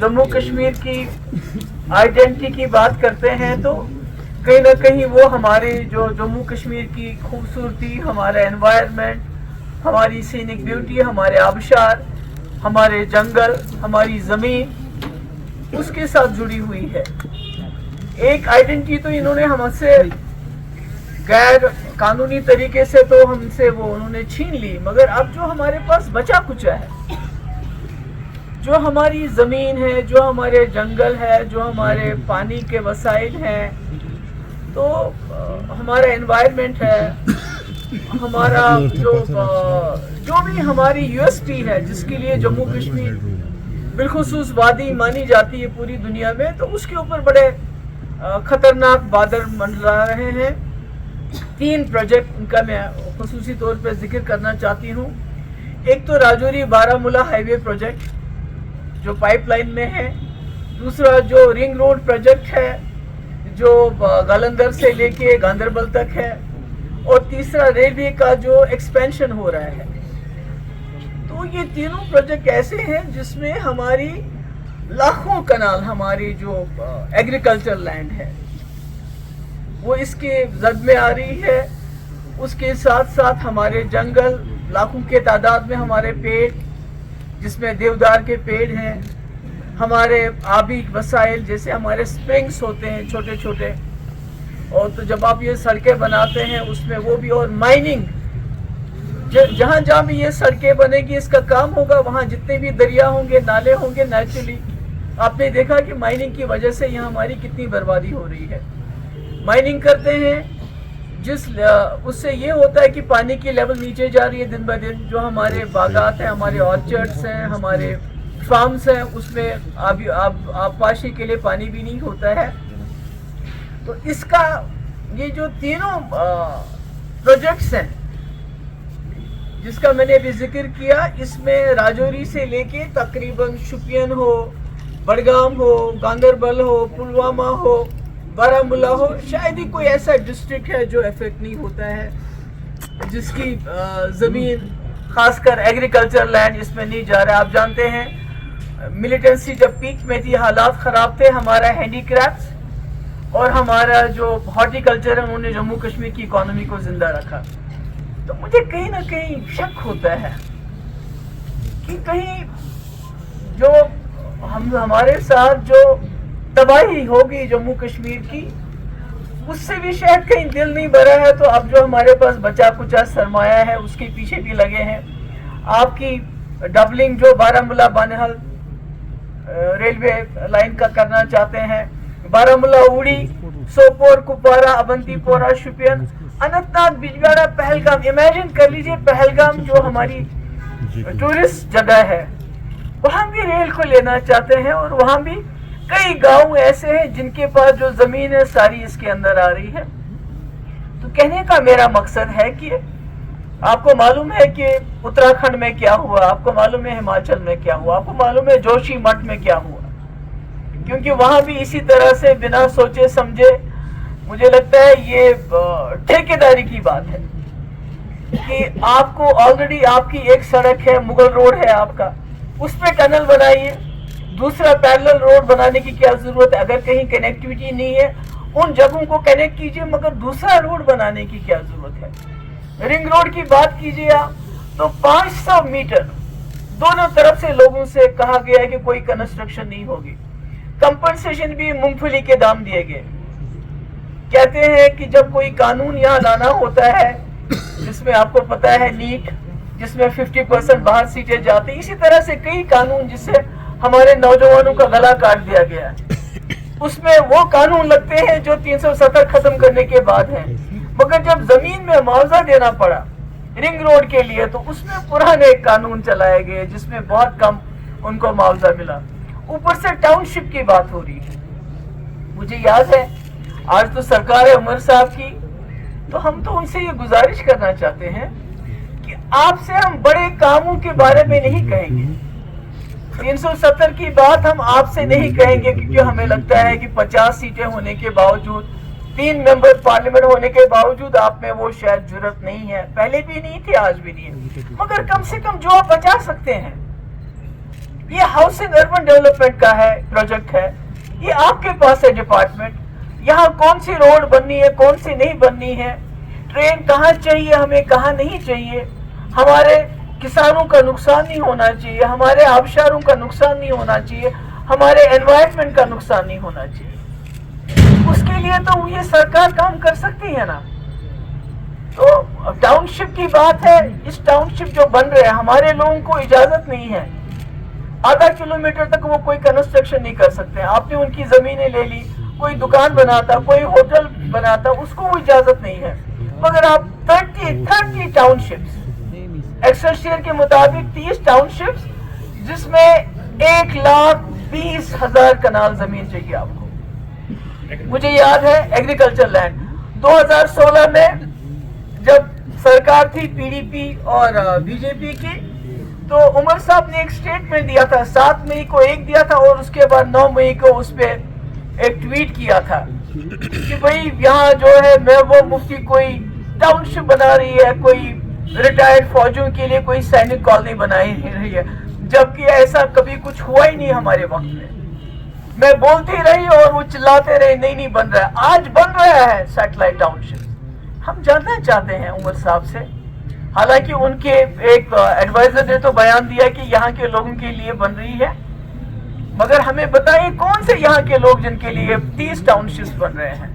जम्मू कश्मीर की आइडेंटिटी की बात करते हैं तो कहीं ना कहीं वो हमारे जो जम्मू कश्मीर की खूबसूरती, हमारा एनवायरनमेंट, हमारी सीनिक ब्यूटी, हमारे आबशार, हमारे जंगल, हमारी ज़मीन उसके साथ जुड़ी हुई है। एक आइडेंटिटी तो इन्होंने हमसे गैर कानूनी तरीके से तो हमसे वो उन्होंने छीन ली, मगर अब जो हमारे पास बचा कुचा है, जो हमारी ज़मीन है, जो हमारे जंगल है, जो हमारे पानी के वसाइल हैं, तो हमारा एनवायरनमेंट है, हमारा जो भी हमारी यूएसपी है, जिसके लिए जम्मू कश्मीर बिलखुसूस वादी मानी जाती है पूरी दुनिया में, तो उसके ऊपर बड़े खतरनाक बादल मंडरा रहे हैं। 3 प्रोजेक्ट उनका मैं खुसूसी तौर पर जिक्र करना चाहती हूँ। एक तो राजौरी बारामूला हाईवे प्रोजेक्ट जो पाइपलाइन में है, दूसरा जो रिंग रोड प्रोजेक्ट है जो गालंदर से लेके गांदरबल तक है, और तीसरा रेलवे का जो एक्सपेंशन हो रहा है। तो ये तीनों प्रोजेक्ट ऐसे हैं जिसमें हमारी लाखों कनाल, हमारी जो एग्रीकल्चर लैंड है वो इसके जद में आ रही है। उसके साथ साथ हमारे जंगल, लाखों के तादाद में हमारे पेड़, जिसमें देवदार के पेड़ हैं, हमारे आबी वसाइल जैसे हमारे स्प्रिंग्स होते हैं छोटे छोटे, और तो जब आप ये सड़कें बनाते हैं उसमें वो भी, और माइनिंग, जहाँ जहाँ भी ये सड़कें बनेगी इसका काम होगा, वहाँ जितने भी दरिया होंगे, नाले होंगे, नेचुरली आपने देखा कि माइनिंग की वजह से यहाँ हमारी कितनी बर्बादी हो रही है। माइनिंग करते हैं उससे ये होता है कि पानी की लेवल नीचे जा रही है दिन ब दिन। जो हमारे बागात हैं, हमारे ऑर्चर्ड्स हैं, हमारे फार्म्स हैं, उसमें आबपाशी के लिए पानी भी नहीं होता है। तो इसका ये जो तीनों प्रोजेक्ट्स हैं जिसका मैंने अभी जिक्र किया, इसमें राजौरी से लेके तकरीबन शुपियन हो, बड़गाम हो, गांदरबल हो, पुलवामा हो, बारामूला हो, शायद ही कोई ऐसा डिस्ट्रिक्ट है जो इफेक्ट नहीं होता है, जिसकी ज़मीन खासकर एग्रीकल्चर लैंड इसमें नहीं जा रहा है। आप जानते हैं मिलिटेंसी जब पीक में थी, हालात ख़राब थे, हमारा हैंडीक्राफ्ट्स और हमारा जो हॉर्टिकल्चर है उन्होंने जम्मू कश्मीर की इकॉनमी को ज़िंदा रखा। तो मुझे कहीं ना कहीं शक होता है कि कहीं जो हमारे साथ जो तबाही होगी जम्मू कश्मीर की, उससे भी शायद कहीं दिल नहीं भरा है। तो अब जो हमारे पास बचा कुचा सरमाया है उसके पीछे भी लगे हैं। आपकी डबलिंग जो बारामूला बानहल रेलवे लाइन का करना चाहते हैं, बारामूला उड़ी, सोपोर, कुपवारा, अवंतीपोरा, शुपियन, अनंतनाग, बिजवाड़ा, पहलगाम। इमेजिन कर लीजिए पहलगाम जो हमारी टूरिस्ट जगह है, वहाँ भी रेल को लेना चाहते हैं, और वहाँ भी कई गांव ऐसे हैं जिनके पास जो जमीन है सारी इसके अंदर आ रही है। तो कहने का मेरा मकसद है कि आपको मालूम है कि उत्तराखंड में क्या हुआ, आपको मालूम है हिमाचल में क्या हुआ, आपको मालूम है जोशीमठ में क्या हुआ, क्योंकि वहां भी इसी तरह से बिना सोचे समझे, मुझे लगता है ये ठेकेदारी की बात है कि आपको ऑलरेडी आपकी एक सड़क है, मुगल रोड है आपका, उस पर टनल बनाइए, दूसरा पैरेलल रोड बनाने की क्या जरूरत है? अगर कहीं कनेक्टिविटी नहीं है उन जगहों को कनेक्ट कीजिए, मगर दूसरा रोड बनाने की क्या जरूरत है? रिंग रोड की बात कीजिए आप, तो 500 मीटर दोनों तरफ से लोगों से कहा गया है कि कोई कंस्ट्रक्शन नहीं होगी। कंपनसेशन भी मूंगफली के दाम दिए गए। कहते हैं कि जब कोई कानून यहाँ लाना होता है जिसमें आपको पता है नीट, जिसमें 50% बाहर सीटें जाती, इसी तरह से कई कानून जिससे हमारे नौजवानों का गला काट दिया गया है, उसमें वो कानून लगते हैं जो 370 खत्म करने के बाद है। मगर जब जमीन में मुआवजा देना पड़ा रिंग रोड के लिए, तो उसमें पुराने कानून चलाए गए जिसमें बहुत कम उनको मुआवजा मिला। ऊपर से टाउनशिप की बात हो रही है। मुझे याद है आज तो सरकार है उमर साहब की, तो हम तो उनसे ये गुजारिश करना चाहते हैं कि आपसे हम बड़े कामों के बारे में नहीं कहेंगे। 370 की बात हम आपसे नहीं कहेंगे, क्योंकि हमें लगता है कि 50 सीटें होने के बावजूद, 3 मेंबर पार्लियामेंट होने के बावजूद आप में वो शायद जुर्रत नहीं है, पहले भी नहीं थी, आज भी नहीं है। मगर कम से कम जो आप बचा सकते हैं یہ ہاؤسنگ اربن ڈیولپمنٹ کا ہے پروجیکٹ ہے, یہ آپ کے پاس ہے ڈپارٹمنٹ. یہاں کون سی روڈ بننی ہے, کون سی نہیں بننی ہے, ٹرین کہاں چاہیے ہمیں, کہاں نہیں چاہیے, ہمارے کسانوں کا نقصان نہیں ہونا چاہیے, ہمارے آبشاروں کا نقصان نہیں ہونا چاہیے, ہمارے انوائرمنٹ کا نقصان نہیں ہونا چاہیے. اس کے لیے تو یہ سرکار کام کر سکتی ہے نا. تو ٹاؤن شپ کی بات ہے, اس ٹاؤن شپ جو بن رہے ہیں ہمارے لوگوں کو اجازت نہیں ہے, آدھا کلومیٹر تک وہ کوئی کنسٹرکشن نہیں کر سکتے. آپ نے ان کی زمینیں لے لی, کوئی دکان بناتا, کوئی ہوٹل بناتا, اس کو وہ اجازت نہیں ہے. مگر آپ 30 ٹاؤن شپس, ایکسلشیئر کے مطابق 30 ٹاؤن شپس, جس میں 1,20,000 کنال زمین چاہیے آپ کو. مجھے یاد ہے ایگریکلچر لینڈ 2016 میں جب سرکار تھی پی ڈی پی اور بی جے پی کی, تو عمر صاحب نے ایک سٹیٹمنٹ دیا تھا, 7 مئی کو ایک دیا تھا اور اس کے بعد 9 مئی کو اس پہ ایک ٹویٹ کیا تھا کہ بھئی یہاں جو ہے محبوب مفتی کوئی ٹاؤن شپ بنا رہی ہے, کوئی ریٹائرڈ فوجیوں کے لیے کوئی سینک کالونی بنائی رہی ہے, جبکہ ایسا کبھی کچھ ہوا ہی نہیں ہمارے وقت میں. میں بولتی رہی اور وہ چلاتے رہے, نہیں بن رہا ہے. آج بن رہا ہے سیٹلائٹ ٹاؤن شپ. ہم جاننا چاہتے ہیں عمر صاحب سے, حالانکہ ان کے ایک ایڈوائزر نے تو بیان دیا کہ یہاں کے لوگوں کے لیے بن رہی ہے, مگر ہمیں بتائیے کون سے یہاں کے لوگ جن کے لیے 30 ٹاؤن شپس بن رہے ہیں.